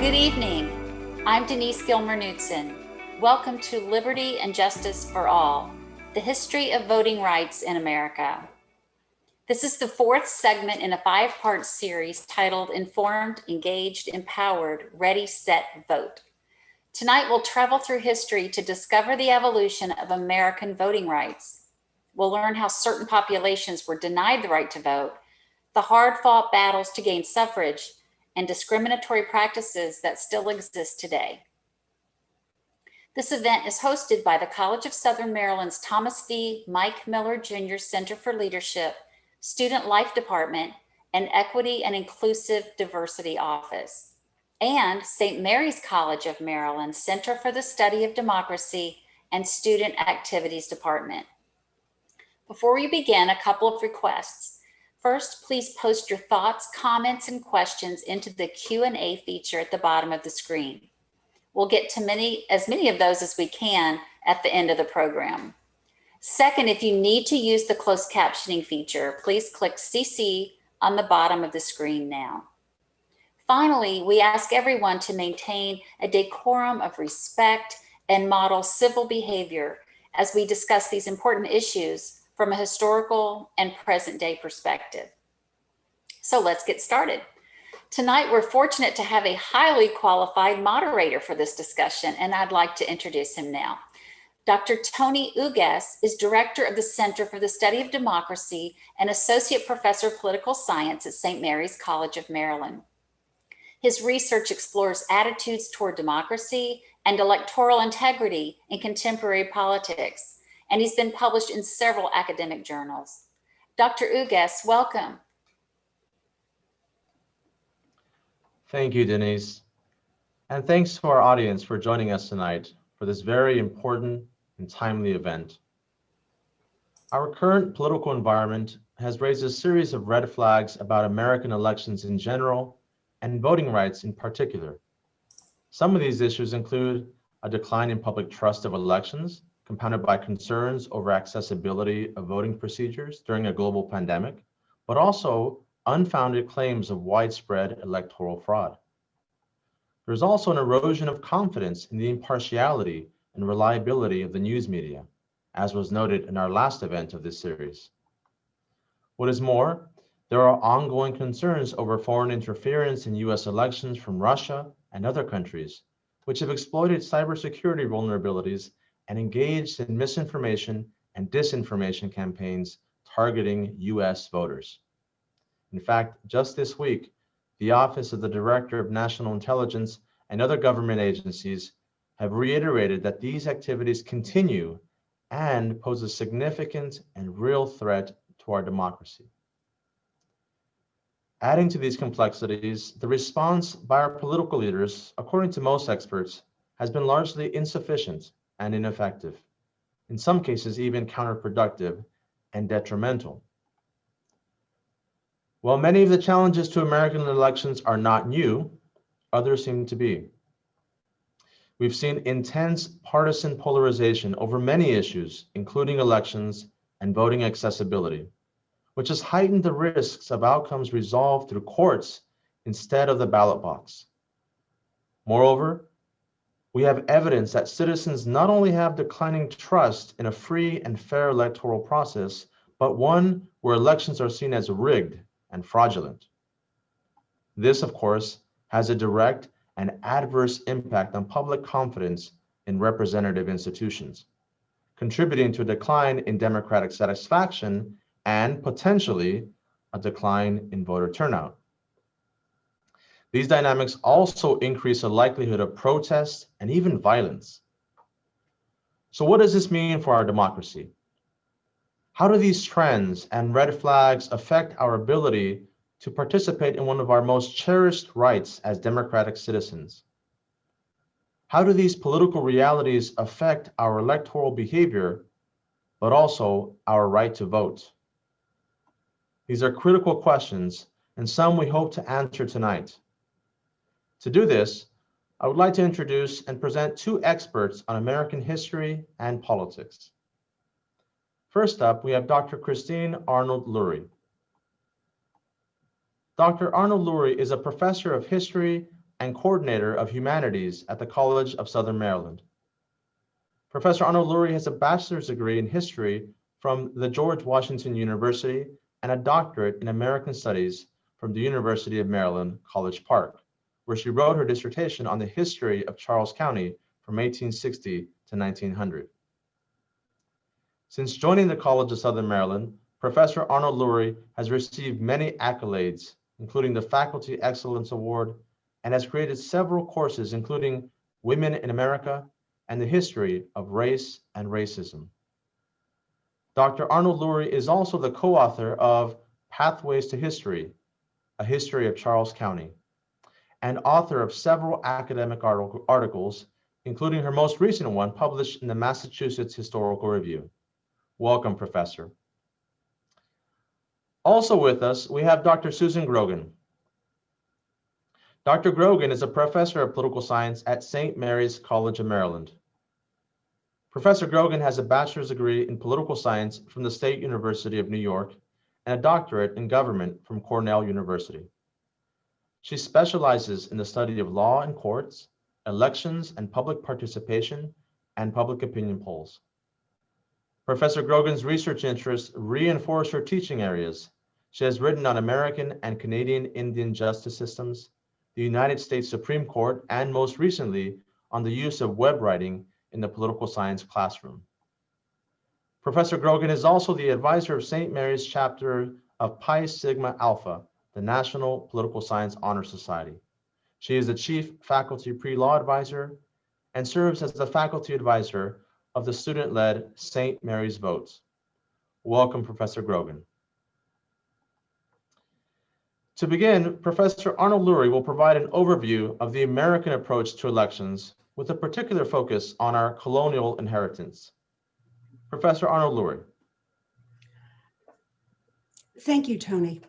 Good evening. I'm Denise Gilmer-Knudsen. Welcome to Liberty and Justice for All, the history of voting rights in America. This is the fourth segment in a five-part series titled Informed, Engaged, Empowered, Ready, Set, Vote. Tonight, we'll travel through history to discover the evolution of American voting rights. We'll learn how certain populations were denied the right to vote, the hard-fought battles to gain suffrage, and discriminatory practices that still exist today. This event is hosted by the College of Southern Maryland's Thomas V. Mike Miller Jr. Center for Leadership, Student Life Department, and Equity and Inclusive Diversity Office, and St. Mary's College of Maryland Center for the Study of Democracy and Student Activities Department. Before we begin, a couple of requests. First, please post your thoughts, comments, and questions into the Q&A feature at the bottom of the screen. We'll get to as many of those as we can at the end of the program. Second, if you need to use the closed captioning feature, please click CC on the bottom of the screen now. Finally, we ask everyone to maintain a decorum of respect and model civil behavior as we discuss these important issues from a historical and present day perspective. So let's get started. Tonight, we're fortunate to have a highly qualified moderator for this discussion, and I'd like to introduce him now. Dr. Tony Ugas is Director of the Center for the Study of Democracy and Associate Professor of Political Science at St. Mary's College of Maryland. His research explores attitudes toward democracy and electoral integrity in contemporary politics, and he's been published in several academic journals. Dr. Ugas, welcome. Thank you, Denise. And thanks to our audience for joining us tonight for this very important and timely event. Our current political environment has raised a series of red flags about American elections in general and voting rights in particular. Some of these issues include a decline in public trust of elections, compounded by concerns over accessibility of voting procedures during a global pandemic, but also unfounded claims of widespread electoral fraud. There's also an erosion of confidence in the impartiality and reliability of the news media, as was noted in our last event of this series. What is more, there are ongoing concerns over foreign interference in US elections from Russia and other countries, which have exploited cybersecurity vulnerabilities and engaged in misinformation and disinformation campaigns targeting US voters. In fact, just this week, the Office of the Director of National Intelligence and other government agencies have reiterated that these activities continue and pose a significant and real threat to our democracy. Adding to these complexities, the response by our political leaders, according to most experts, has been largely insufficient and ineffective, in some cases even counterproductive and detrimental. While many of the challenges to American elections are not new, others seem to be. We've seen intense partisan polarization over many issues, including elections and voting accessibility, which has heightened the risks of outcomes resolved through courts instead of the ballot box. Moreover, we have evidence that citizens not only have declining trust in a free and fair electoral process, but one where elections are seen as rigged and fraudulent. This, of course, has a direct and adverse impact on public confidence in representative institutions, contributing to a decline in democratic satisfaction and potentially a decline in voter turnout. These dynamics also increase the likelihood of protest and even violence. So what does this mean for our democracy? How do these trends and red flags affect our ability to participate in one of our most cherished rights as democratic citizens? How do these political realities affect our electoral behavior, but also our right to vote? These are critical questions, and some we hope to answer tonight. To do this, I would like to introduce and present two experts on American history and politics. First up, we have Dr. Christine Arnold-Lourie. Dr. Arnold-Lourie is a professor of history and coordinator of Humanities at the College of Southern Maryland. Professor Arnold-Lourie has a bachelor's degree in history from the George Washington University and a doctorate in American Studies from the University of Maryland, College Park, where she wrote her dissertation on the history of Charles County from 1860 to 1900. Since joining the College of Southern Maryland, Professor Arnold-Lourie has received many accolades, including the Faculty Excellence Award, and has created several courses, including Women in America and the History of Race and Racism. Dr. Arnold-Lourie is also the co-author of Pathways to History, A History of Charles County, and author of several academic articles, including her most recent one published in the Massachusetts Historical Review. Welcome, Professor. Also with us, we have Dr. Susan Grogan. Dr. Grogan is a professor of political science at St. Mary's College of Maryland. Professor Grogan has a bachelor's degree in political science from the State University of New York and a doctorate in government from Cornell University. She specializes in the study of law and courts, elections and public participation, and public opinion polls. Professor Grogan's research interests reinforce her teaching areas. She has written on American and Canadian Indian justice systems, the United States Supreme Court, and most recently, on the use of web writing in the political science classroom. Professor Grogan is also the advisor of St. Mary's chapter of Pi Sigma Alpha, the National Political Science Honor Society. She is the chief faculty pre-law advisor and serves as the faculty advisor of the student-led St. Mary's Votes. Welcome, Professor Grogan. To begin, Professor Arnold-Lourie will provide an overview of the American approach to elections with a particular focus on our colonial inheritance. Professor Arnold-Lourie. Thank you, Tony.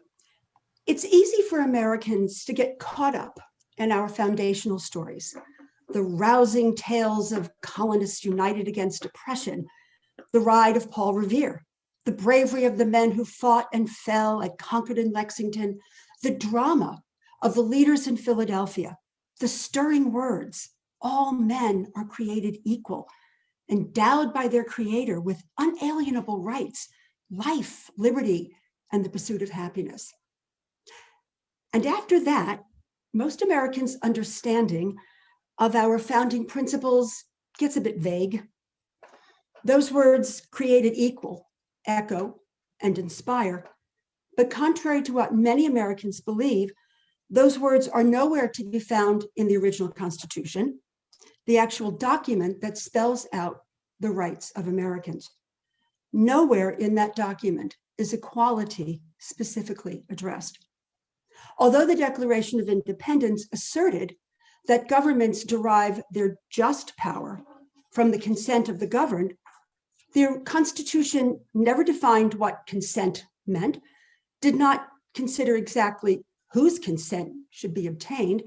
It's easy for Americans to get caught up in our foundational stories, the rousing tales of colonists united against oppression, the ride of Paul Revere, the bravery of the men who fought and fell at Concord and Lexington, the drama of the leaders in Philadelphia, the stirring words, all men are created equal, endowed by their creator with unalienable rights, life, liberty, and the pursuit of happiness. And after that, most Americans' understanding of our founding principles gets a bit vague. Those words, created equal, echo and inspire, but contrary to what many Americans believe, those words are nowhere to be found in the original Constitution, the actual document that spells out the rights of Americans. Nowhere in that document is equality specifically addressed. Although the Declaration of Independence asserted that governments derive their just power from the consent of the governed, the Constitution never defined what consent meant, did not consider exactly whose consent should be obtained,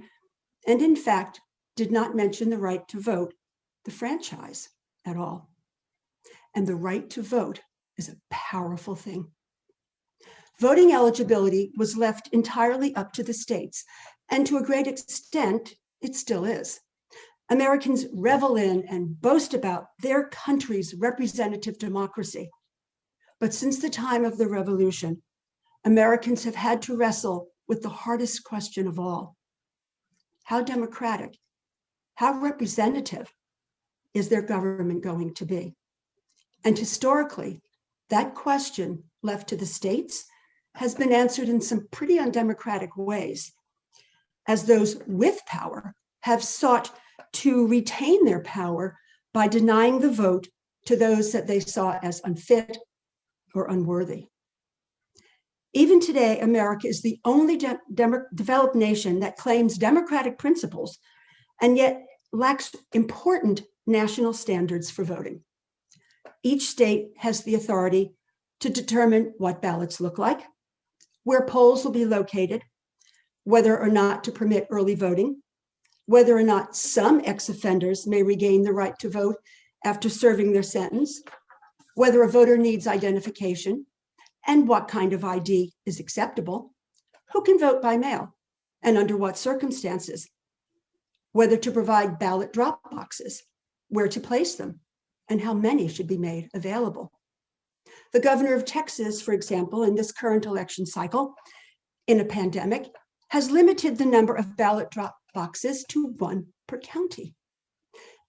and in fact, did not mention the right to vote, the franchise, at all. And the right to vote is a powerful thing. Voting eligibility was left entirely up to the states, and to a great extent, it still is. Americans revel in and boast about their country's representative democracy. But since the time of the Revolution, Americans have had to wrestle with the hardest question of all. How democratic, how representative is their government going to be? And historically, that question left to the states has been answered in some pretty undemocratic ways, as those with power have sought to retain their power by denying the vote to those that they saw as unfit or unworthy. Even today, America is the only developed nation that claims democratic principles and yet lacks important national standards for voting. Each state has the authority to determine what ballots look like, where polls will be located, whether or not to permit early voting, whether or not some ex-offenders may regain the right to vote after serving their sentence, whether a voter needs identification, and what kind of ID is acceptable, who can vote by mail, and under what circumstances, whether to provide ballot drop boxes, where to place them, and how many should be made available. The governor of Texas, for example, in this current election cycle, in a pandemic, has limited the number of ballot drop boxes to 1 per county.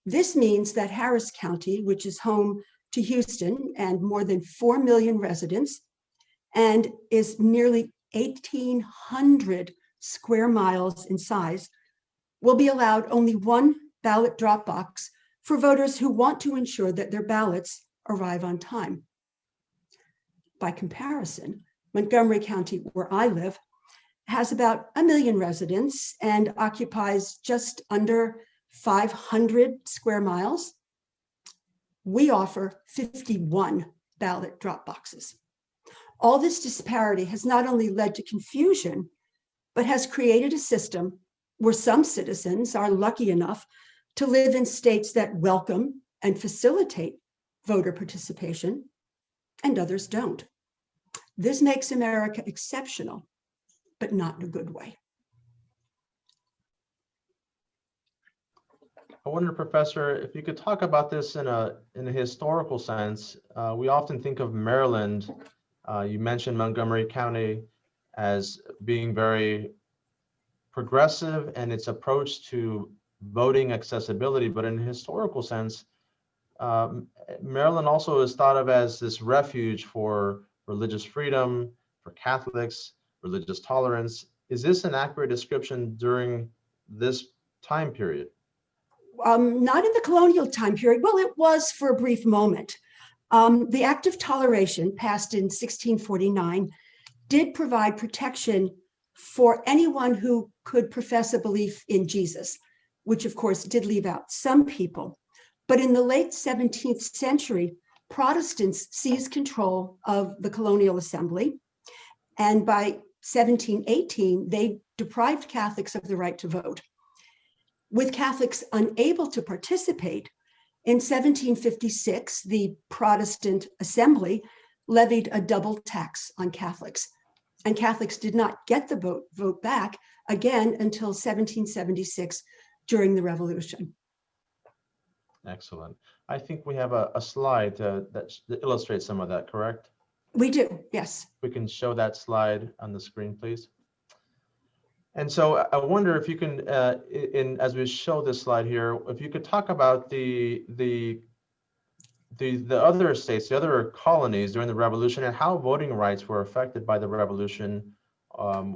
This means that Harris County, which is home to Houston and more than 4 million residents, and is nearly 1,800 square miles in size, will be allowed only 1 ballot drop box for voters who want to ensure that their ballots arrive on time. By comparison, Montgomery County, where I live, has about 1 million residents and occupies just under 500 square miles. We offer 51 ballot drop boxes. All this disparity has not only led to confusion, but has created a system where some citizens are lucky enough to live in states that welcome and facilitate voter participation, and others don't. This makes America exceptional, but not in a good way. I wonder, Professor, if you could talk about this in a historical sense. We often think of Maryland. You mentioned Montgomery County as being very progressive in its approach to voting accessibility, but in a historical sense, Maryland also is thought of as this refuge for religious freedom, for Catholics, religious tolerance. Is this an accurate description during this time period? Not in the colonial time period. Well, it was for a brief moment. The Act of Toleration, passed in 1649, did provide protection for anyone who could profess a belief in Jesus, which of course did leave out some people. But in the late 17th century, Protestants seized control of the colonial assembly. And by 1718, they deprived Catholics of the right to vote. With Catholics unable to participate, in 1756, the Protestant Assembly levied a double tax on Catholics. And Catholics did not get the vote back again until 1776 during the Revolution. Excellent. I think we have a slide that illustrates some of that, correct? We do, yes. We can show that slide on the screen, please. And so I wonder if you can, as we show this slide here, if you could talk about the other states, the other colonies during the Revolution, and how voting rights were affected by the Revolution,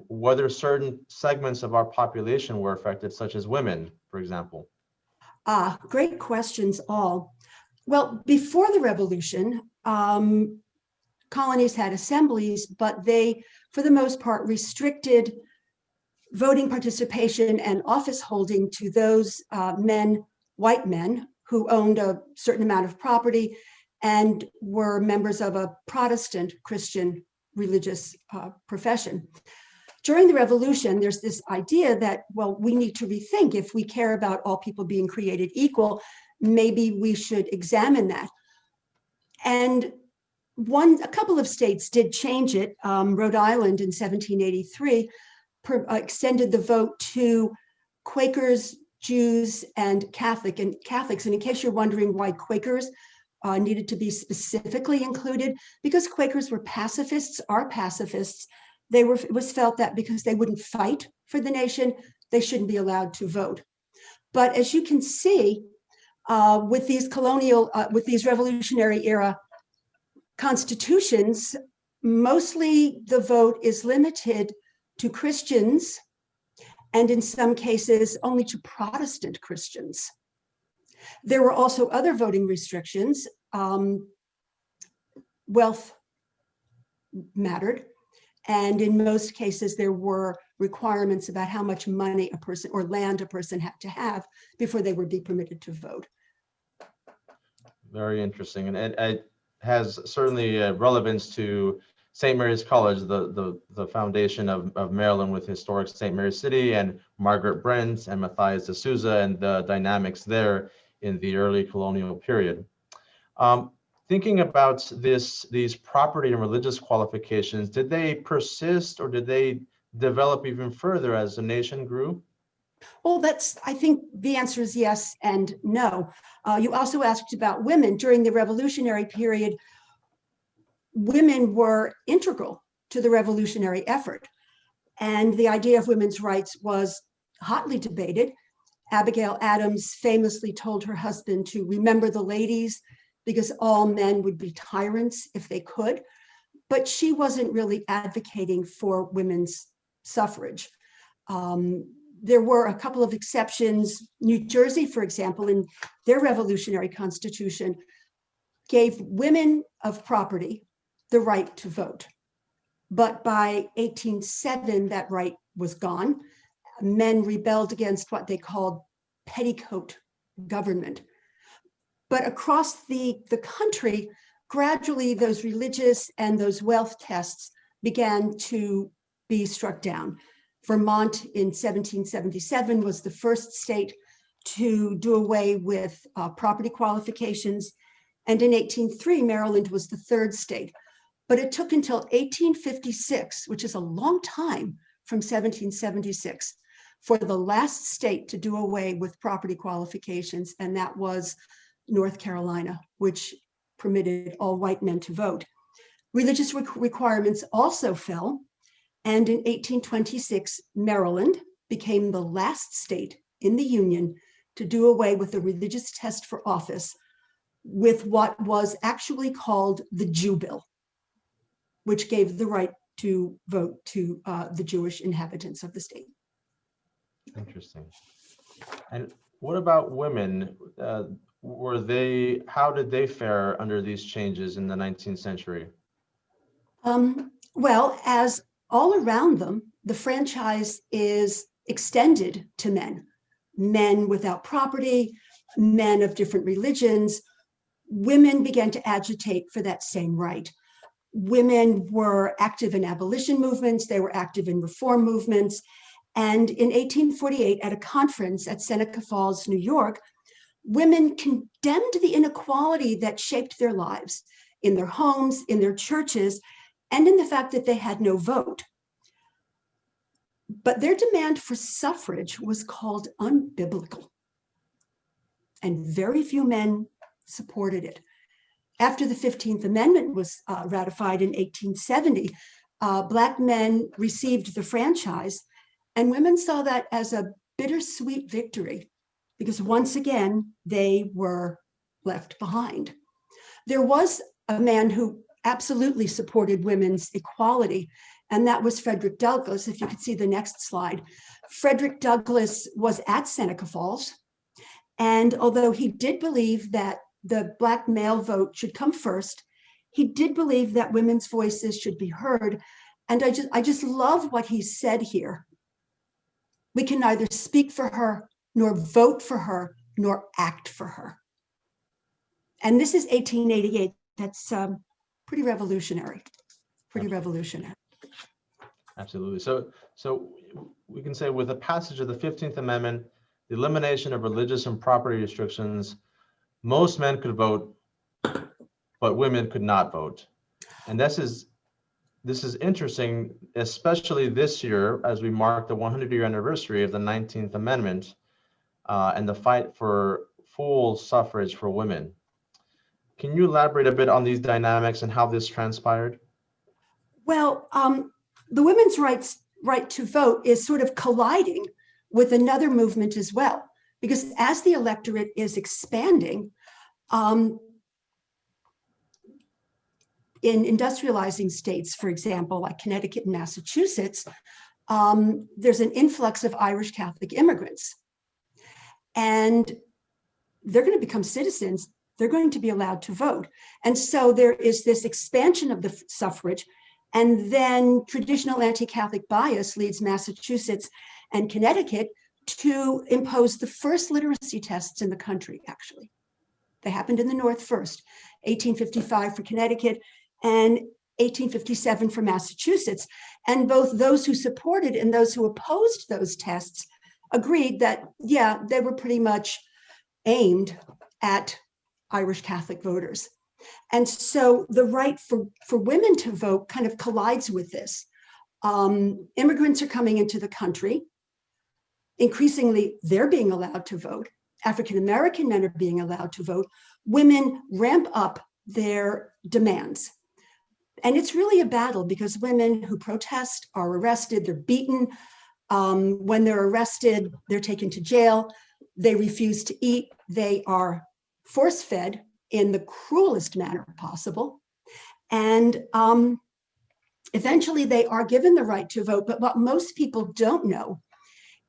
whether certain segments of our population were affected, such as women, for example. Great questions all. Well, before the Revolution, colonies had assemblies, but they, for the most part, restricted voting participation and office holding to those white men who owned a certain amount of property and were members of a Protestant Christian religious profession. During the Revolution, there's this idea that, well, we need to rethink, if we care about all people being created equal, maybe we should examine that. And a couple of states did change it. Rhode Island in 1783 extended the vote to Quakers, Jews, and Catholics. And in case you're wondering why Quakers needed to be specifically included, because Quakers were pacifists, are pacifists. It was felt that because they wouldn't fight for the nation, they shouldn't be allowed to vote. But as you can see, with these Revolutionary era constitutions, mostly the vote is limited to Christians, and in some cases only to Protestant Christians. There were also other voting restrictions. Wealth mattered. And in most cases, there were requirements about how much money a person or land a person had to have before they would be permitted to vote. Very interesting. And it has certainly relevance to St. Mary's College, the foundation of Maryland, with historic St. Mary's City and Margaret Brent and Matthias de Souza and the dynamics there in the early colonial period. Thinking about these property and religious qualifications, did they persist or did they develop even further as the nation grew? Well, I think the answer is yes and no. You also asked about women. During the revolutionary period, women were integral to the revolutionary effort. And the idea of women's rights was hotly debated. Abigail Adams famously told her husband to remember the ladies because all men would be tyrants if they could. But she wasn't really advocating for women's suffrage. There were a couple of exceptions. New Jersey, for example, in their revolutionary constitution, gave women of property the right to vote. But by 1807, that right was gone. Men rebelled against what they called petticoat government. But across the country, gradually those religious and those wealth tests began to be struck down. Vermont in 1777 was the first state to do away with property qualifications. And in 1803, Maryland was the third state. But it took until 1856, which is a long time from 1776, for the last state to do away with property qualifications, and that was North Carolina, which permitted all white men to vote. Religious requirements also fell, and in 1826, Maryland became the last state in the Union to do away with the religious test for office with what was actually called the Jew Bill, which gave the right to vote to the Jewish inhabitants of the state. Interesting. And what about women? How did they fare under these changes in the 19th century? Well, as all around them, the franchise is extended to men, men without property, men of different religions. Women began to agitate for that same right. Women were active in abolition movements, they were active in reform movements. And in 1848, at a conference at Seneca Falls, New York, women condemned the inequality that shaped their lives in their homes, in their churches, and in the fact that they had no vote. But their demand for suffrage was called unbiblical, and very few men supported it. After the 15th Amendment was ratified in 1870, Black men received the franchise, and women saw that as a bittersweet victory because once again, they were left behind. There was a man who absolutely supported women's equality, and that was Frederick Douglass. If you could see the next slide. Frederick Douglass was at Seneca Falls, and although he did believe that the Black male vote should come first, he did believe that women's voices should be heard. And I just love what he said here. We can neither speak for her, nor vote for her, nor act for her. And this is 1888. That's pretty revolutionary, revolutionary. Absolutely. So we can say with the passage of the 15th Amendment, the elimination of religious and property restrictions, most men could vote, but women could not vote. And this is interesting, especially this year as we mark the 100-year anniversary of the 19th Amendment and the fight for full suffrage for women. Can you elaborate a bit on these dynamics and how this transpired? Well, the women's right to vote is sort of colliding with another movement as well, because as the electorate is expanding, in industrializing states, for example, like Connecticut and Massachusetts, there's an influx of Irish Catholic immigrants. And they're going to become citizens. They're going to be allowed to vote. And so there is this expansion of the suffrage. And then traditional anti-Catholic bias leads Massachusetts and Connecticut to impose the first literacy tests in the country, actually. They happened in the North first, 1855 for Connecticut and 1857 for Massachusetts. And both those who supported and those who opposed those tests agreed that, yeah, they were pretty much aimed at Irish Catholic voters. And so the right for women to vote kind of collides with this. Immigrants are coming into the country. increasingly they're being allowed to vote. African-American men are being allowed to vote. Women ramp up their demands. And it's really a battle because women who protest are arrested, they're beaten. When they're arrested, they're taken to jail. They refuse to eat. They are force-fed in the cruelest manner possible. And eventually they are given the right to vote. But what most people don't know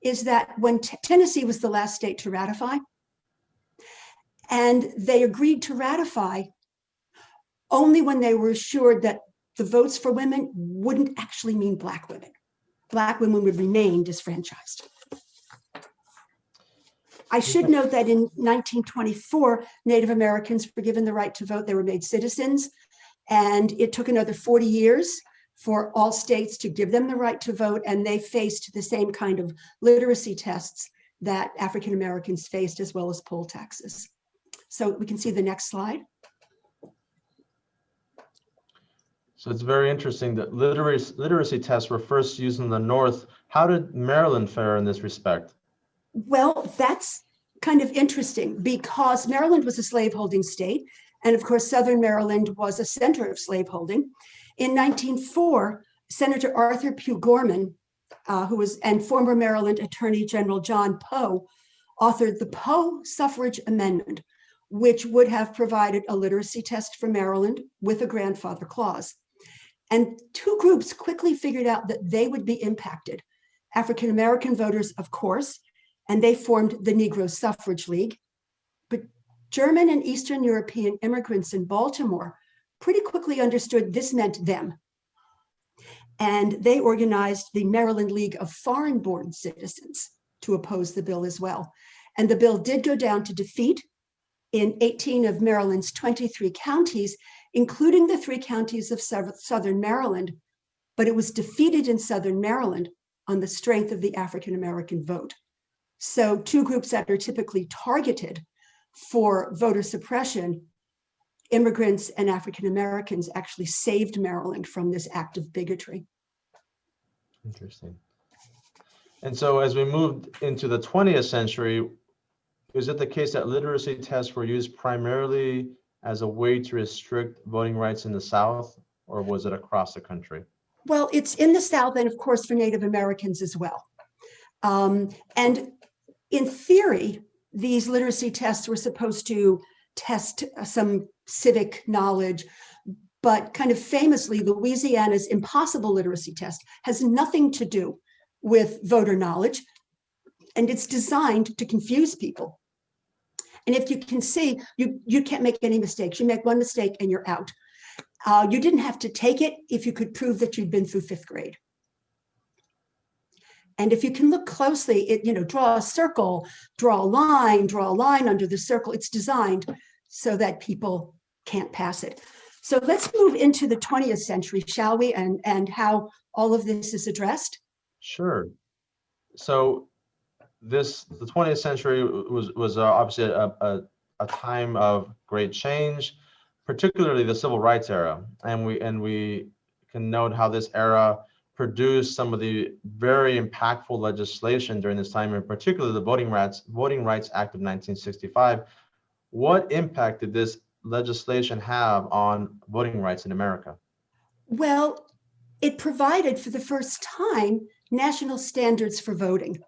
is that when Tennessee was the last state to ratify, and they agreed to ratify only when they were assured that the votes for women wouldn't actually mean Black women. Black women would remain disfranchised. I should note that in 1924, Native Americans were given the right to vote. They were made citizens, and it took another 40 years for all states to give them the right to vote, and they faced the same kind of literacy tests that African Americans faced, as well as poll taxes. So we can see the next slide. So it's very interesting that literacy tests were first used in the North. How did Maryland fare in this respect? Well, that's kind of interesting because Maryland was a slaveholding state. And of course, Southern Maryland was a center of slaveholding. In 1904, Senator Arthur Pugh Gorman, and former Maryland Attorney General John Poe, authored the Poe Suffrage Amendment, which would have provided a literacy test for Maryland with a grandfather clause. And two groups quickly figured out that they would be impacted. African-American voters, of course, and they formed the Negro Suffrage League. But German and Eastern European immigrants in Baltimore pretty quickly understood this meant them. And they organized the Maryland League of Foreign-Born Citizens to oppose the bill as well. And the bill did go down to defeat in 18 of Maryland's 23 counties, including the 3 counties of Southern Maryland, but it was defeated in Southern Maryland on the strength of the African-American vote. So two groups that are typically targeted for voter suppression, immigrants and African-Americans, actually saved Maryland from this act of bigotry. Interesting. And so as we moved into the 20th century, is it the case that literacy tests were used primarily as a way to restrict voting rights in the South, or was it across the country? Well, it's in the South and of course for Native Americans as well. And in theory, these literacy tests were supposed to test some civic knowledge, but kind of famously, Louisiana's impossible literacy test has nothing to do with voter knowledge, and it's designed to confuse people. And if you can see, you can't make any mistakes. You make one mistake and you're out. You didn't have to take it if you could prove that you'd been through 5th grade. And if you can look closely, draw a circle, draw a line under the circle. It's designed so that people can't pass it. So let's move into the 20th century, shall we? And how all of this is addressed. Sure. So the 20th century was obviously a time of great change, particularly the civil rights era. And we can note how this era produced some of the very impactful legislation during this time, in particular the Voting Rights Act of 1965. What impact did this legislation have on voting rights in America? Well, it provided for the first time national standards for voting.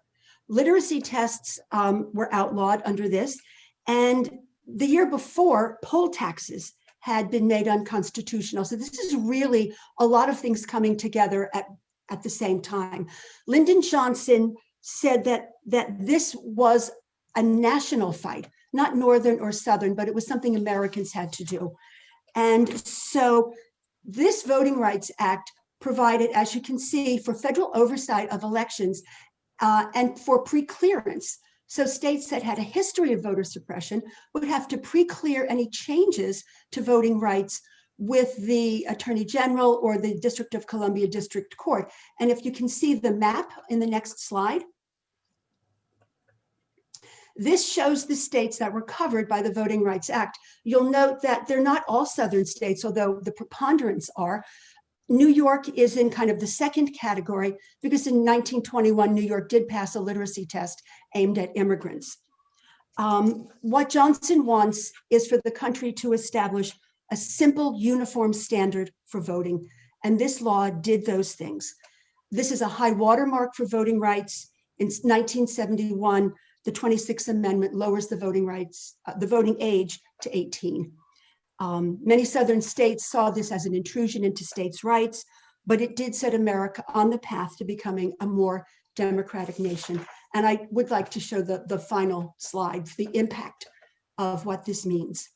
Literacy tests were outlawed under this, and the year before, poll taxes had been made unconstitutional. So this is really a lot of things coming together at the same time. Lyndon Johnson said that this was a national fight, not Northern or Southern, but it was something Americans had to do. And so this Voting Rights Act provided, as you can see, for federal oversight of elections and for pre-clearance. So states that had a history of voter suppression would have to pre-clear any changes to voting rights with the Attorney General or the District of Columbia District Court. And if you can see the map in the next slide, this shows the states that were covered by the Voting Rights Act. You'll note that they're not all Southern states, although the preponderance are. New York is in kind of the second category because in 1921, New York did pass a literacy test aimed at immigrants. What Johnson wants is for the country to establish a simple, uniform standard for voting, and this law did those things. This is a high watermark for voting rights. In 1971, the 26th Amendment lowers the voting age to 18. Many Southern states saw this as an intrusion into states' rights, but it did set America on the path to becoming a more democratic nation. And I would like to show the final slide, the impact of what this means.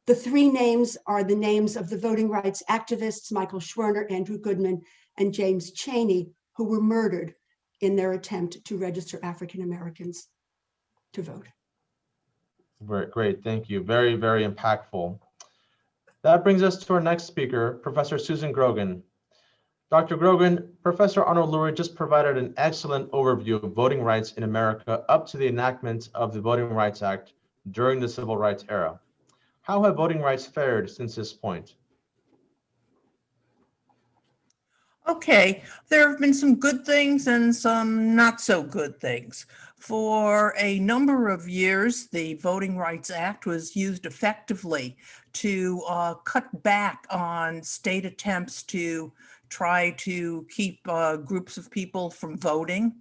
The three names are the names of the voting rights activists, Michael Schwerner, Andrew Goodman, and James Chaney, who were murdered in their attempt to register African Americans to vote. Very great, thank you. Very, very impactful. That brings us to our next speaker, Professor Susan Grogan. Dr. Grogan, Professor Arnold-Lourie just provided an excellent overview of voting rights in America up to the enactment of the Voting Rights Act during the Civil Rights era. How have voting rights fared since this point? Okay, there have been some good things and some not so good things. For a number of years, the Voting Rights Act was used effectively to cut back on state attempts to try to keep groups of people from voting,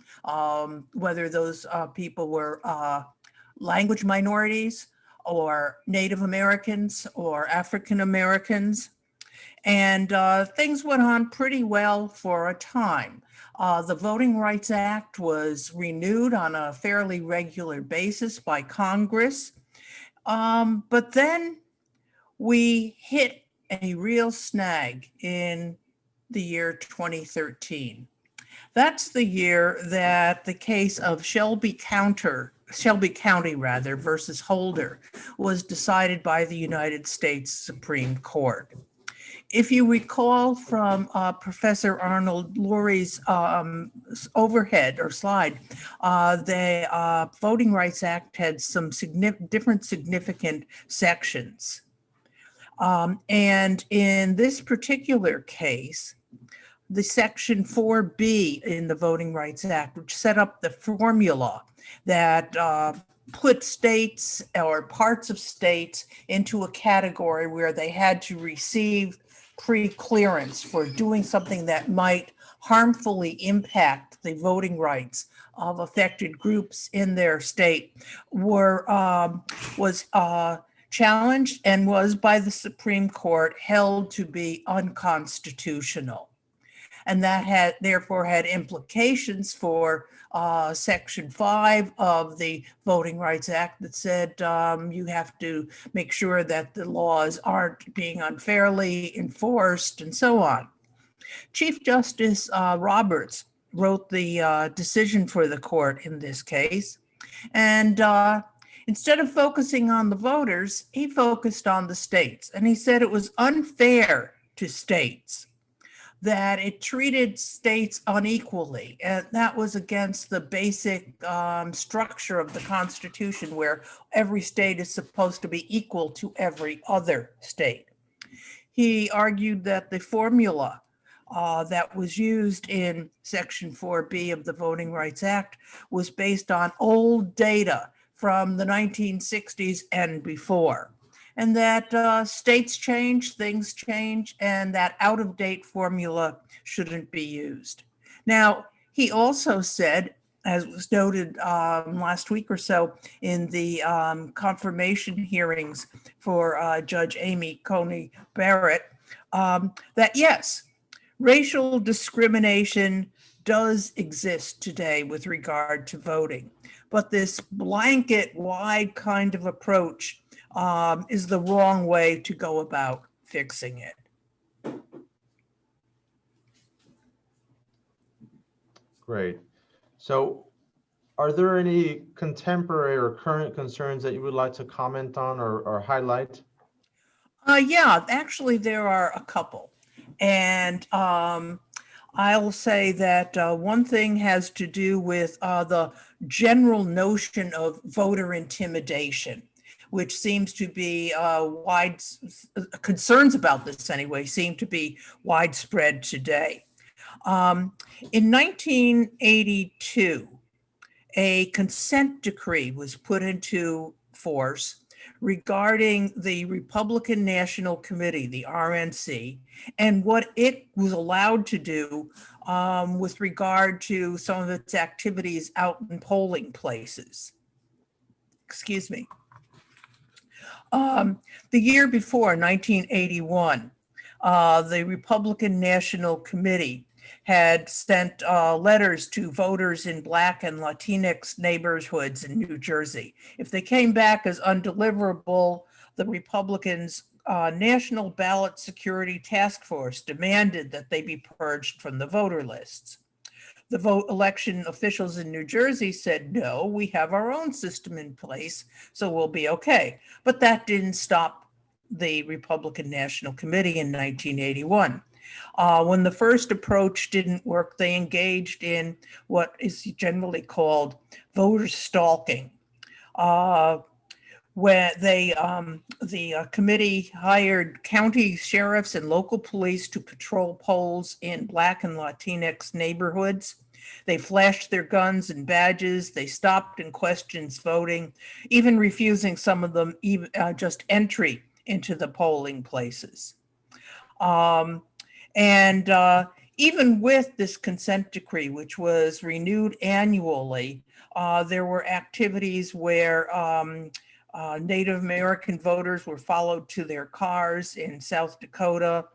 whether those people were language minorities or Native Americans or African Americans. And things went on pretty well for a time. The Voting Rights Act was renewed on a fairly regular basis by Congress. But then we hit a real snag in the year 2013. That's the year that the case of Shelby County versus Holder was decided by the United States Supreme Court. If you recall from Professor Arnold-Lourie's overhead or slide, the Voting Rights Act had some different significant sections. And in this particular case, the Section 4B in the Voting Rights Act, which set up the formula that put states or parts of states into a category where they had to receive pre-clearance for doing something that might harmfully impact the voting rights of affected groups in their state was challenged and was by the Supreme Court held to be unconstitutional. And that therefore had implications for Section 5 of the Voting Rights Act that said you have to make sure that the laws aren't being unfairly enforced and so on. Chief Justice Roberts wrote the decision for the court in this case. And instead of focusing on the voters, he focused on the states. And he said it was unfair to states, that it treated states unequally. And that was against the basic structure of the Constitution, where every state is supposed to be equal to every other state. He argued that the formula that was used in Section 4B of the Voting Rights Act was based on old data from the 1960s and before. And that states change, things change, and that out-of-date formula shouldn't be used. Now, he also said, as was noted last week or so in the confirmation hearings for Judge Amy Coney Barrett, that yes, racial discrimination does exist today with regard to voting, but this blanket wide kind of approach is the wrong way to go about fixing it. Great. So are there any contemporary or current concerns that you would like to comment on or highlight? Yeah, actually there are a couple. And I'll say that one thing has to do with the general notion of voter intimidation, which seems to be concerns about this anyway, seem to be widespread today. In 1982, a consent decree was put into force regarding the Republican National Committee, the RNC, and what it was allowed to do with regard to some of its activities out in polling places. Excuse me. The year before, 1981, the Republican National Committee had sent letters to voters in Black and Latinx neighborhoods in New Jersey. If they came back as undeliverable, the Republicans' National Ballot Security Task Force demanded that they be purged from the voter lists. The election officials in New Jersey said, no, we have our own system in place, so we'll be okay. But that didn't stop the Republican National Committee in 1981. When the first approach didn't work, they engaged in what is generally called voter stalking, where the committee hired county sheriffs and local police to patrol polls in Black and Latinx neighborhoods. They flashed their guns and badges. They stopped and questioned voting, even refusing some of them just entry into the polling places. Even with this consent decree, which was renewed annually, there were activities where Native American voters were followed to their cars in South Dakota.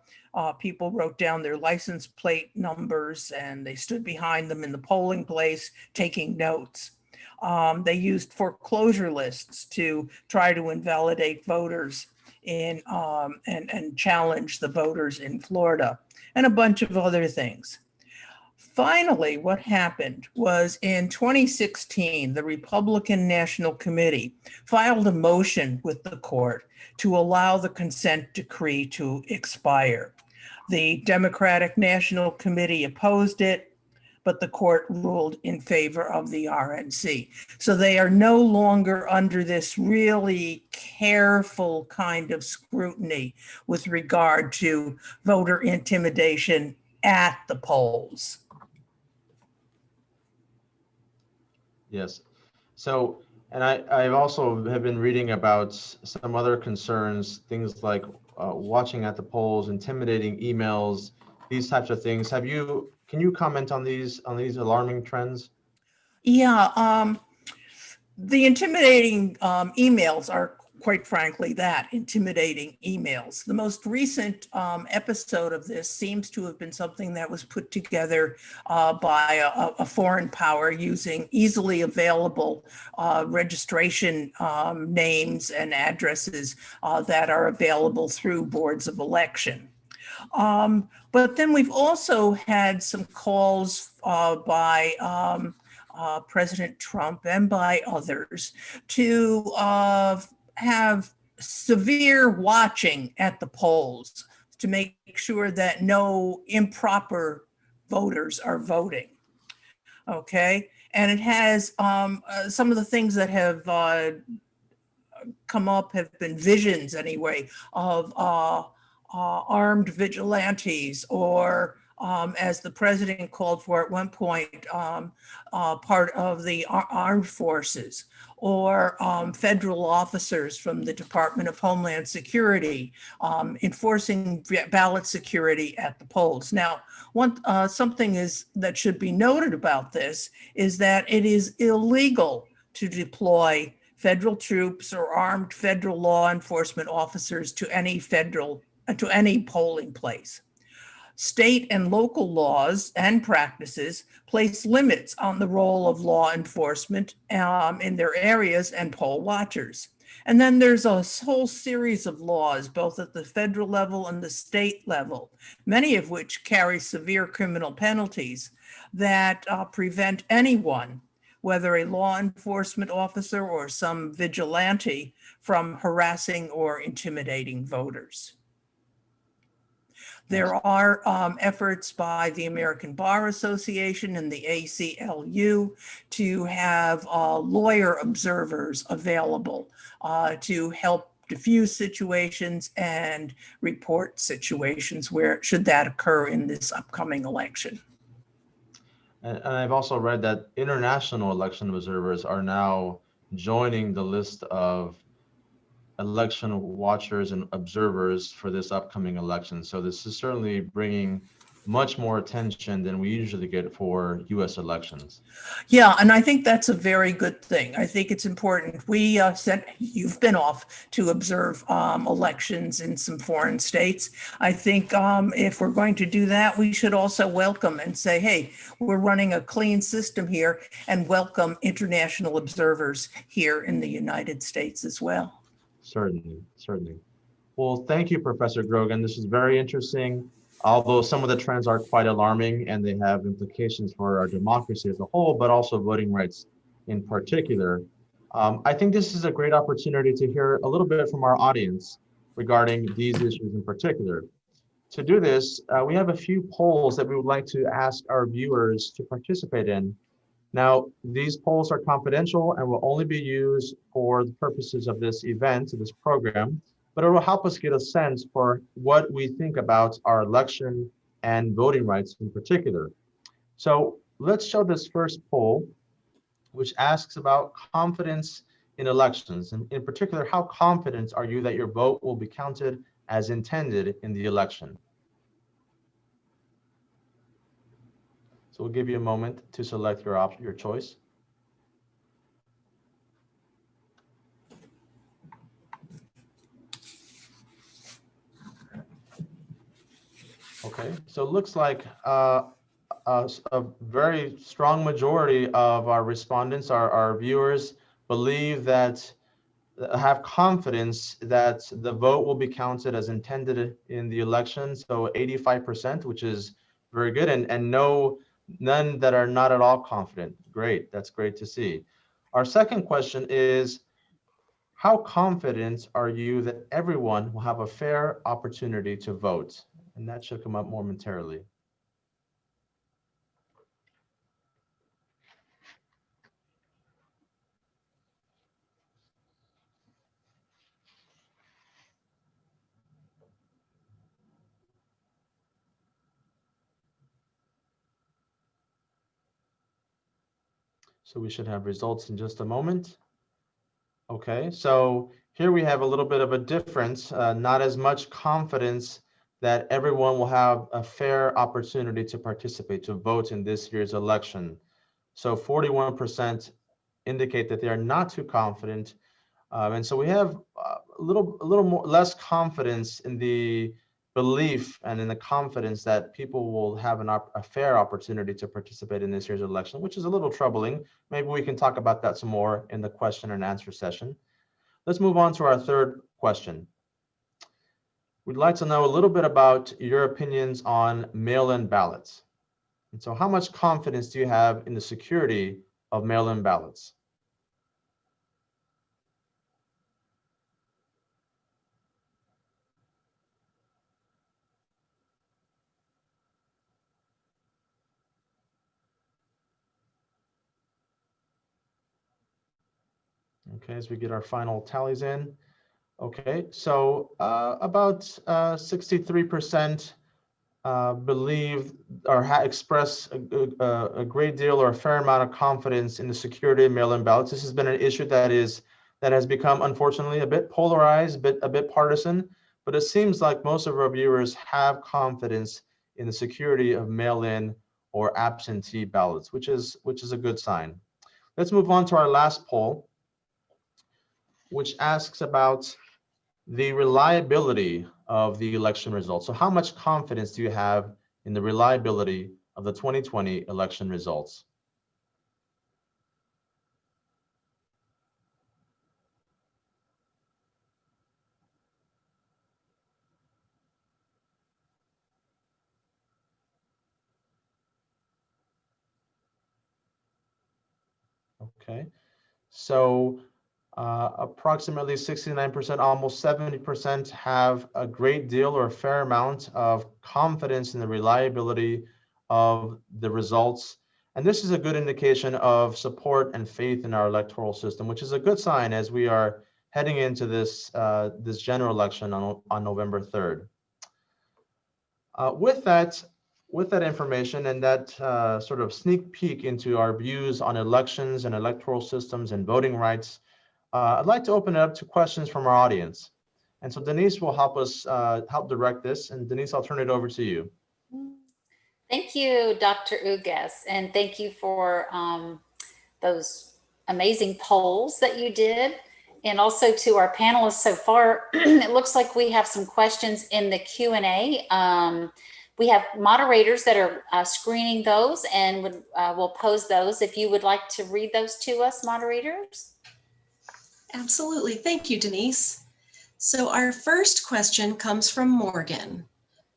People wrote down their license plate numbers and they stood behind them in the polling place taking notes. They used foreclosure lists to try to invalidate voters and challenge the voters in Florida, and a bunch of other things. Finally, what happened was in 2016, the Republican National Committee filed a motion with the court to allow the consent decree to expire. The Democratic National Committee opposed it, but the court ruled in favor of the RNC. So they are no longer under this really careful kind of scrutiny with regard to voter intimidation at the polls. Yes. So, and I've also have been reading about some other concerns, things like watching at the polls, intimidating emails, these types of things. Can you comment on these alarming trends? Yeah, the intimidating emails are, quite frankly, that, intimidating emails. The most recent episode of this seems to have been something that was put together by a foreign power using easily available registration names and addresses that are available through boards of election. But then we've also had some calls by President Trump and by others to have severe watching at the polls to make sure that no improper voters are voting. Okay, and it has some of the things that have come up have been visions anyway of armed vigilantes, or as the president called for at one point, part of the armed forces, or federal officers from the Department of Homeland Security enforcing ballot security at the polls. Now, something that should be noted about this is that it is illegal to deploy federal troops or armed federal law enforcement officers to any polling place. State and local laws and practices place limits on the role of law enforcement in their areas and poll watchers. And then there's a whole series of laws, both at the federal level and the state level, many of which carry severe criminal penalties that prevent anyone, whether a law enforcement officer or some vigilante, from harassing or intimidating voters. There are efforts by the American Bar Association and the ACLU to have lawyer observers available to help diffuse situations and report situations where should that occur in this upcoming election. And I've also read that international election observers are now joining the list of election watchers and observers for this upcoming election. So this is certainly bringing much more attention than we usually get for US elections. Yeah, and I think that's a very good thing. I think it's important. We you've been off to observe elections in some foreign states. I think if we're going to do that, we should also welcome and say, hey, we're running a clean system here, and welcome international observers here in the United States as well. Certainly, certainly. Well, thank you, Professor Grogan. This is very interesting, although some of the trends are quite alarming and they have implications for our democracy as a whole, but also voting rights in particular. I think this is a great opportunity to hear a little bit from our audience regarding these issues in particular. To do this, we have a few polls that we would like to ask our viewers to participate in. Now, these polls are confidential and will only be used for the purposes of this event, this program, but it will help us get a sense for what we think about our election and voting rights in particular. So let's show this first poll, which asks about confidence in elections. And in particular, how confident are you that your vote will be counted as intended in the election? So we'll give you a moment to select your choice. Okay, so it looks like a very strong majority of our respondents, our viewers, believe that, have confidence that the vote will be counted as intended in the election. So 85%, which is very good, and none that are not at all confident. Great, that's great to see. Our second question is, how confident are you that everyone will have a fair opportunity to vote? And that should come up momentarily. So we should have results in just a moment. Okay, so here we have a little bit of a difference, not as much confidence that everyone will have a fair opportunity to participate, to vote in this year's election. So 41% indicate that they are not too confident. And so we have a little more, less confidence in the belief and in the confidence that people will have a fair opportunity to participate in this year's election, which is a little troubling. Maybe we can talk about that some more in the question and answer session. Let's move on to our third question. We'd like to know a little bit about your opinions on mail-in ballots. And so how much confidence do you have in the security of mail-in ballots? Okay, as we get our final tallies in. Okay, so about 63% believe or express a great deal or a fair amount of confidence in the security of mail-in ballots. This has been an issue that has become, unfortunately, a bit polarized, a bit partisan, but it seems like most of our viewers have confidence in the security of mail-in or absentee ballots, which is a good sign. Let's move on to our last poll, which asks about the reliability of the election results. So how much confidence do you have in the reliability of the 2020 election results? Okay, so Approximately 69%, almost 70% have a great deal or a fair amount of confidence in the reliability of the results. And this is a good indication of support and faith in our electoral system, which is a good sign as we are heading into this, this general election on November 3rd. With that information and that sort of sneak peek into our views on elections and electoral systems and voting rights, I'd like to open it up to questions from our audience. And so Denise will help us help direct this. And Denise, I'll turn it over to you. Thank you, Dr. Ugas, and thank you for those amazing polls that you did. And also to our panelists so far, it looks like we have some questions in the Q&A. We have moderators that are screening those and will pose those. If you would like to read those to us, moderators. Absolutely. Thank you, Denise. So our first question comes from Morgan.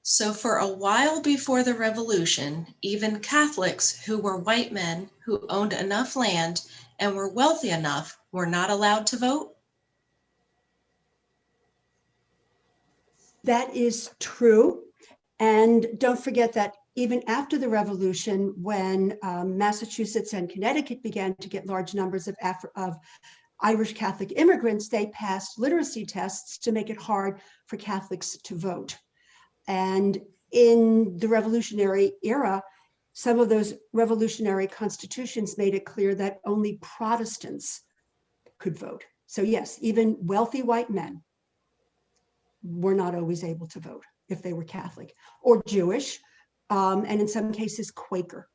So for a while before the revolution, even Catholics who were white men who owned enough land and were wealthy enough were not allowed to vote? That is true. And don't forget that even after the revolution, when Massachusetts and Connecticut began to get large numbers of Irish Catholic immigrants, they passed literacy tests to make it hard for Catholics to vote. And in the revolutionary era, some of those revolutionary constitutions made it clear that only Protestants could vote. So yes, even wealthy white men were not always able to vote if they were Catholic or Jewish, and in some cases Quaker.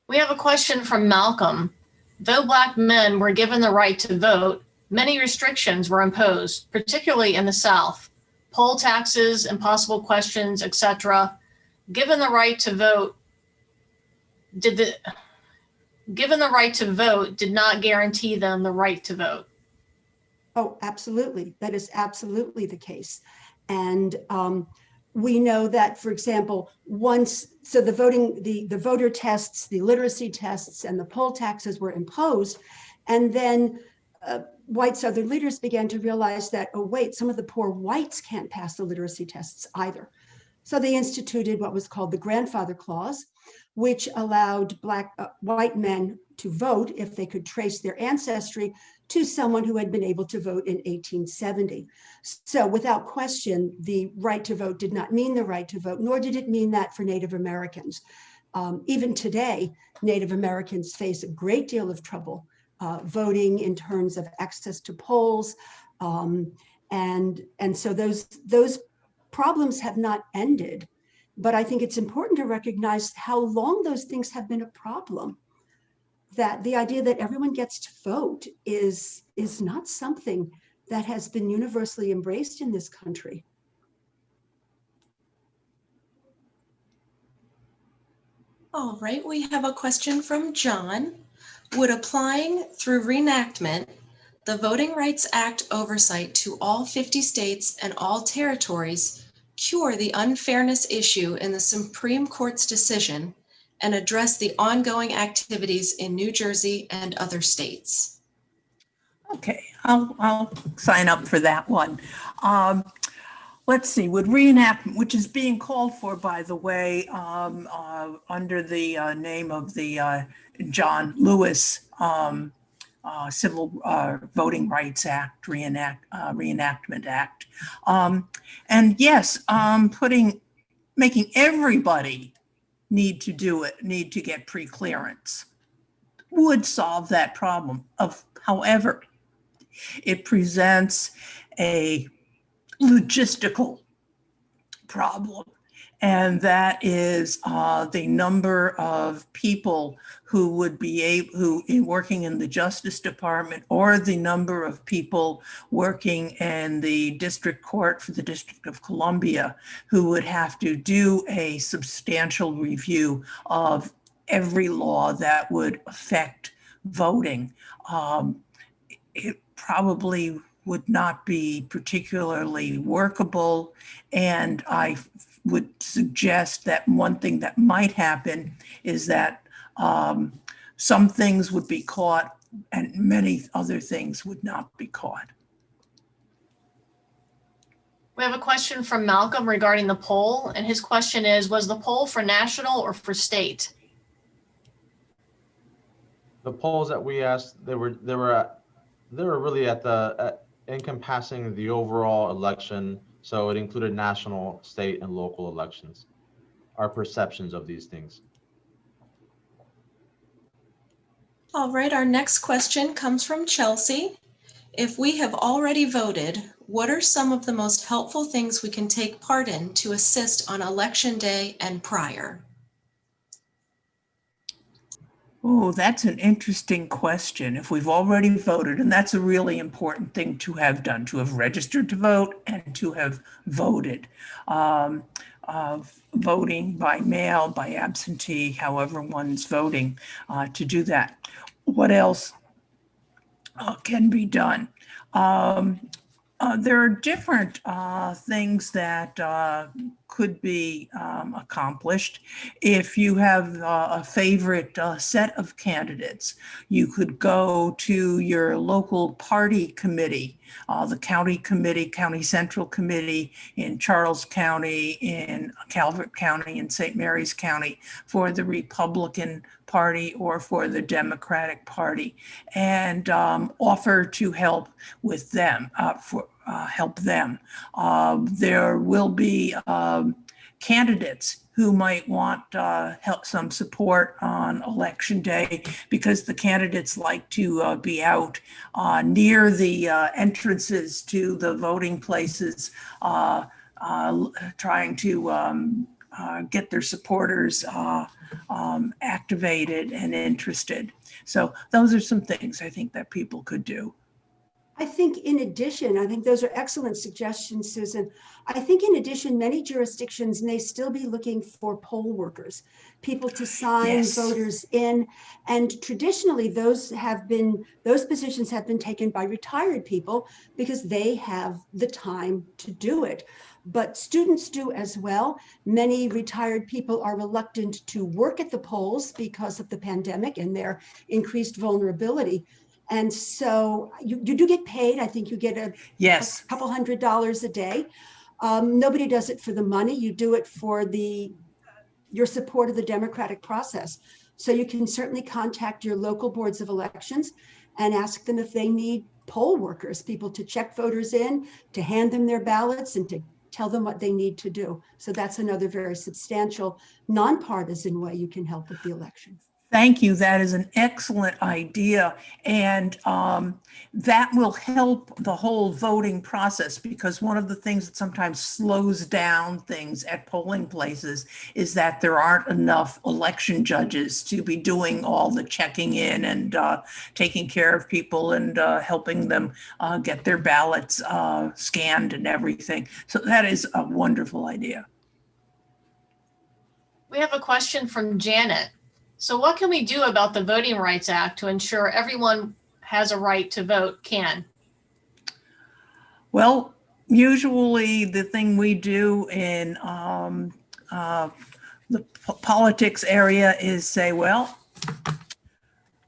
We have a question from Malcolm. Though Black men were given the right to vote, many restrictions were imposed, particularly in the South. Poll taxes, impossible questions, etc. Given the right to vote, did not guarantee them the right to vote. Oh, absolutely. That is absolutely the case. And we know that, for example, the voter tests, the literacy tests, and the poll taxes were imposed. And then white Southern leaders began to realize that, oh, wait, some of the poor whites can't pass the literacy tests either. So they instituted what was called the Grandfather Clause, which allowed white men to vote if they could trace their ancestry to someone who had been able to vote in 1870. So without question, the right to vote did not mean the right to vote, nor did it mean that for Native Americans. Even today, Native Americans face a great deal of trouble voting in terms of access to polls. And so those problems have not ended. But I think it's important to recognize how long those things have been a problem. That the idea that everyone gets to vote is not something that has been universally embraced in this country. All right, we have a question from John. Would applying through reenactment the Voting Rights Act oversight to all 50 states and all territories cure the unfairness issue in the Supreme Court's decision and address the ongoing activities in New Jersey and other states? Okay, I'll sign up for that one. Let's see, would reenactment, which is being called for, by the way, under the name of the John Lewis Civil Voting Rights Act, Reenactment Act. And yes, making everybody need to do it, need to get pre-clearance, would solve that problem. However, it presents a logistical problem, and that is the number of people who would be working in the Justice Department, or the number of people working in the district court for the District of Columbia who would have to do a substantial review of every law that would affect voting. It probably would not be particularly workable, and I would suggest that one thing that might happen is that some things would be caught and many other things would not be caught. We have a question from Malcolm regarding the poll, and his question is, was the poll for national or for state? The polls that we asked, they were really encompassing the overall election. So it included national, state, and local elections, our perceptions of these things. All right, our next question comes from Chelsea. If we have already voted, what are some of the most helpful things we can take part in to assist on election day and prior? Oh, that's an interesting question. If we've already voted, and that's a really important thing to have done, to have registered to vote and to have voted. Voting by mail, by absentee, however one's voting, to do that. What else can be done? There are different things that could be accomplished. If you have a favorite set of candidates, you could go to your local party committee, the county committee, county central committee in Charles County, in Calvert County, in St. Mary's County for the Republican Party or for the Democratic Party, and offer to help with them, help them. There will be candidates who might want some support on election day, because the candidates like to be out near the entrances to the voting places, trying to get their supporters activated and interested. So those are some things I think that people could do. I think in addition, I think those are excellent suggestions, Susan. I think in addition, many jurisdictions may still be looking for poll workers, people to sign Yes. voters in. And traditionally, those positions have been taken by retired people because they have the time to do it. But students do as well. Many retired people are reluctant to work at the polls because of the pandemic and their increased vulnerability. And so you do get paid. I think you get a Yes. couple $100s a day. Nobody does it for the money. You do it for your support of the democratic process. So you can certainly contact your local boards of elections and ask them if they need poll workers, people to check voters in, to hand them their ballots, and to tell them what they need to do. So that's another very substantial, nonpartisan way you can help with the election. Thank you. That is an excellent idea. And that will help the whole voting process, because one of the things that sometimes slows down things at polling places is that there aren't enough election judges to be doing all the checking in and taking care of people and helping them get their ballots scanned and everything. So that is a wonderful idea. We have a question from Janet. So what can we do about the Voting Rights Act to ensure everyone has a right to vote can? Well, usually the thing we do in the politics area is say, well,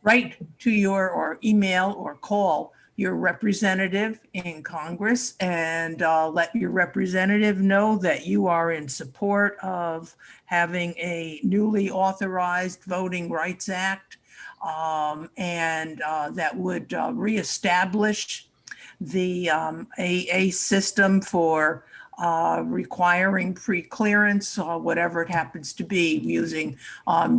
write to your, or email or call your representative in Congress and let your representative know that you are in support of having a newly authorized Voting Rights Act, and that would reestablish the a system for requiring pre-clearance, whatever it happens to be, using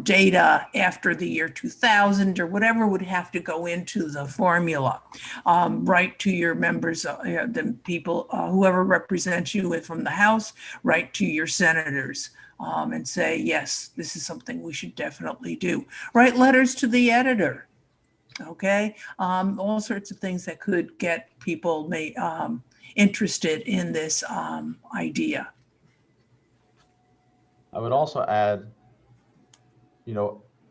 data after the year 2000 or whatever would have to go into the formula. Write to your members, the people, whoever represents you from the House, write to your senators and say, yes, this is something we should definitely do. Write letters to the editor. Okay, all sorts of things that could get people interested in this idea. I would also add,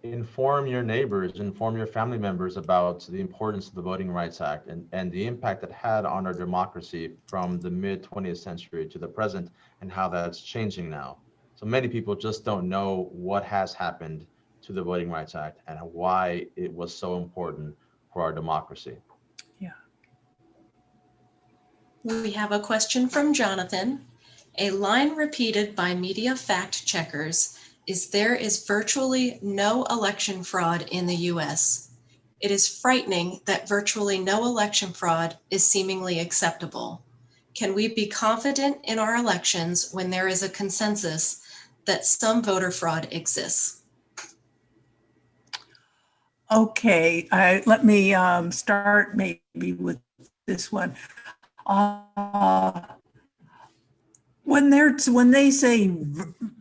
inform your neighbors, inform your family members about the importance of the Voting Rights Act and the impact it had on our democracy from the mid 20th century to the present, and how that's changing now. So many people just don't know what has happened to the Voting Rights Act and why it was so important for our democracy. Yeah. We have a question from Jonathan. A line repeated by media fact checkers is there is virtually no election fraud in the US. It is frightening that virtually no election fraud is seemingly acceptable. Can we be confident in our elections when there is a consensus that some voter fraud exists? Okay, let me start maybe with this one. When they say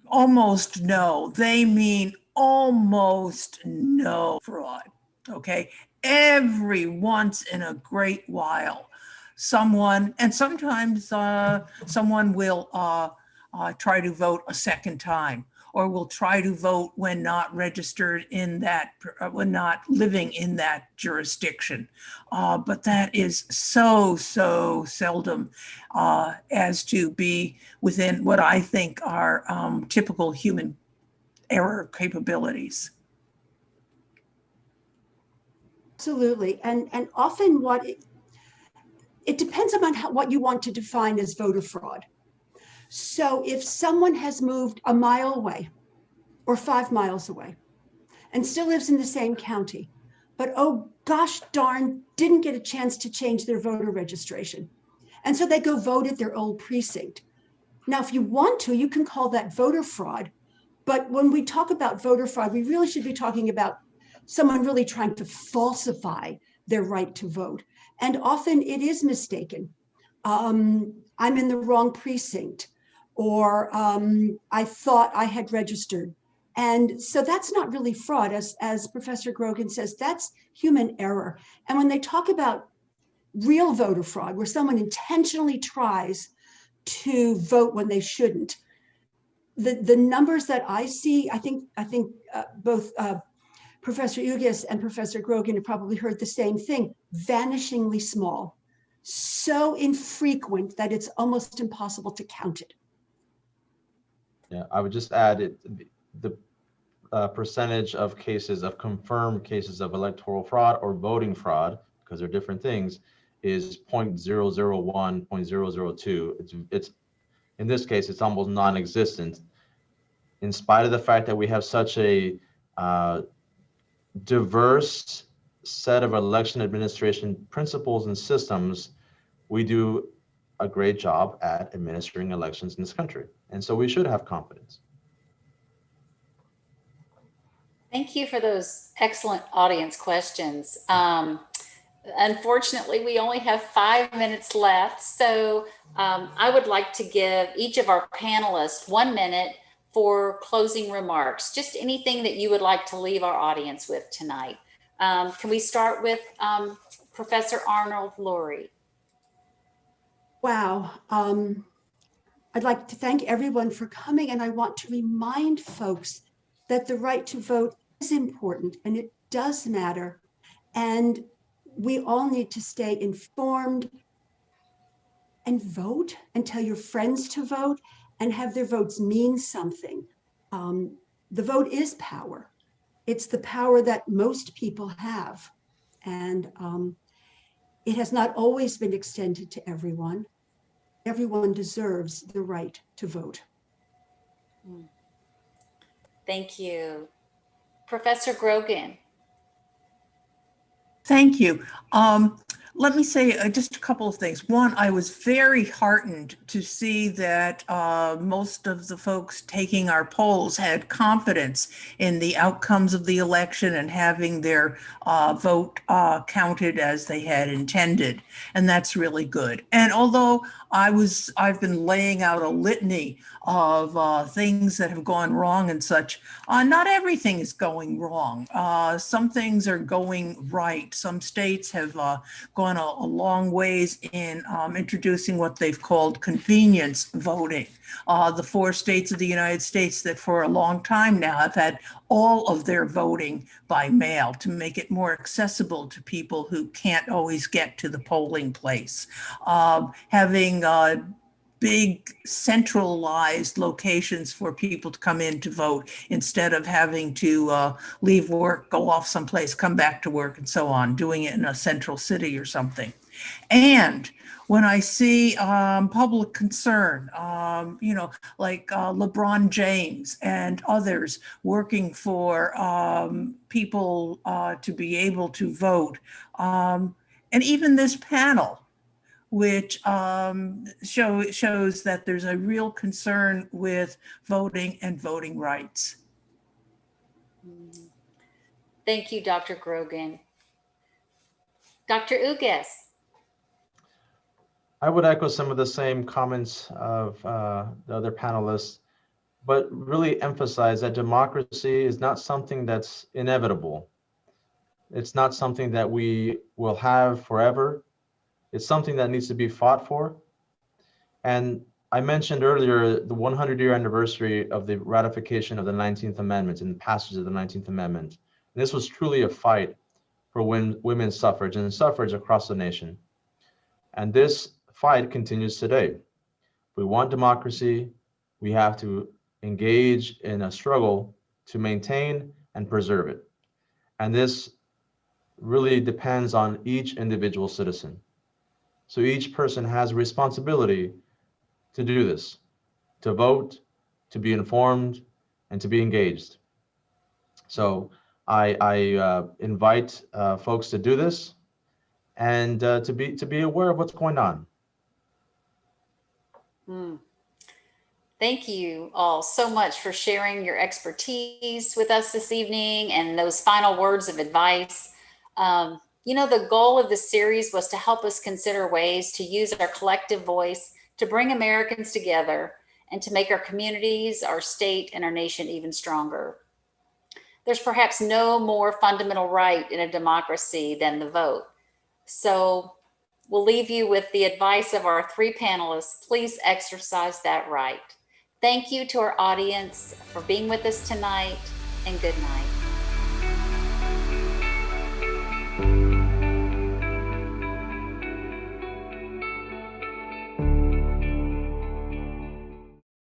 almost no, they mean almost no fraud. Okay, every once in a great while, someone, and sometimes someone will try to vote a second time, or will try to vote when not registered in that, when not living in that jurisdiction. But that is so seldom as to be within what I think are typical human error capabilities. Absolutely. And often it depends on what you want to define as voter fraud. So if someone has moved a mile away or 5 miles away and still lives in the same county, but oh gosh darn, didn't get a chance to change their voter registration. And so they go vote at their old precinct. Now, if you want to, you can call that voter fraud. But when we talk about voter fraud, we really should be talking about someone really trying to falsify their right to vote. And often it is mistaken. I'm in the wrong precinct, or I thought I had registered. And so that's not really fraud, as Professor Grogan says, that's human error. And when they talk about real voter fraud, where someone intentionally tries to vote when they shouldn't, the numbers that I see, I think both Professor Ugis and Professor Grogan have probably heard the same thing, vanishingly small, so infrequent that it's almost impossible to count it. Yeah, I would just add the percentage of cases of confirmed cases of electoral fraud or voting fraud, because they're different things, is 0.001, 0.002. It's in this case, it's almost non-existent, in spite of the fact that we have such a diverse set of election administration principles and systems. We do a great job at administering elections in this country. And so we should have confidence. Thank you for those excellent audience questions. Unfortunately, we only have 5 minutes left. So I would like to give each of our panelists 1 minute for closing remarks, just anything that you would like to leave our audience with tonight. Can we start with Professor Arnold-Lourie? Wow. I'd like to thank everyone for coming, and I want to remind folks that the right to vote is important and it does matter. And we all need to stay informed and vote and tell your friends to vote and have their votes mean something. The vote is power. It's the power that most people have. And it has not always been extended to everyone. Everyone deserves the right to vote. Thank you. Professor Grogan. Thank you. Let me say just a couple of things. One, I was very heartened to see that most of the folks taking our polls had confidence in the outcomes of the election and having their vote counted as they had intended. And that's really good. And although I've been laying out a litany of things that have gone wrong and such, not everything is going wrong. Some things are going right. Some states have gone a long ways in introducing what they've called convenience voting. The 4 states of the United States that for a long time now have had all of their voting by mail to make it more accessible to people who can't always get to the polling place. Having big centralized locations for people to come in to vote instead of having to leave work, go off someplace, come back to work and so on, doing it in a central city or something. And when I see public concern, like LeBron James and others working for people to be able to vote, and even this panel, which shows that there's a real concern with voting and voting rights. Thank you, Dr. Grogan. Dr. Ugas. I would echo some of the same comments of the other panelists, but really emphasize that democracy is not something that's inevitable. It's not something that we will have forever. It's something that needs to be fought for. And I mentioned earlier the 100-year anniversary of the ratification of the 19th Amendment and passage of the 19th Amendment. And this was truly a fight for women's suffrage and suffrage across the nation. And this fight continues today. If we want democracy, we have to engage in a struggle to maintain and preserve it. And this really depends on each individual citizen. So each person has a responsibility to do this, to vote, to be informed, and to be engaged. So I invite folks to do this and to be aware of what's going on. Thank you all so much for sharing your expertise with us this evening and those final words of advice. The goal of this series was to help us consider ways to use our collective voice to bring Americans together and to make our communities, our state, and our nation even stronger. There's perhaps no more fundamental right in a democracy than the vote. So we'll leave you with the advice of our three panelists. Please exercise that right. Thank you to our audience for being with us tonight, and good night.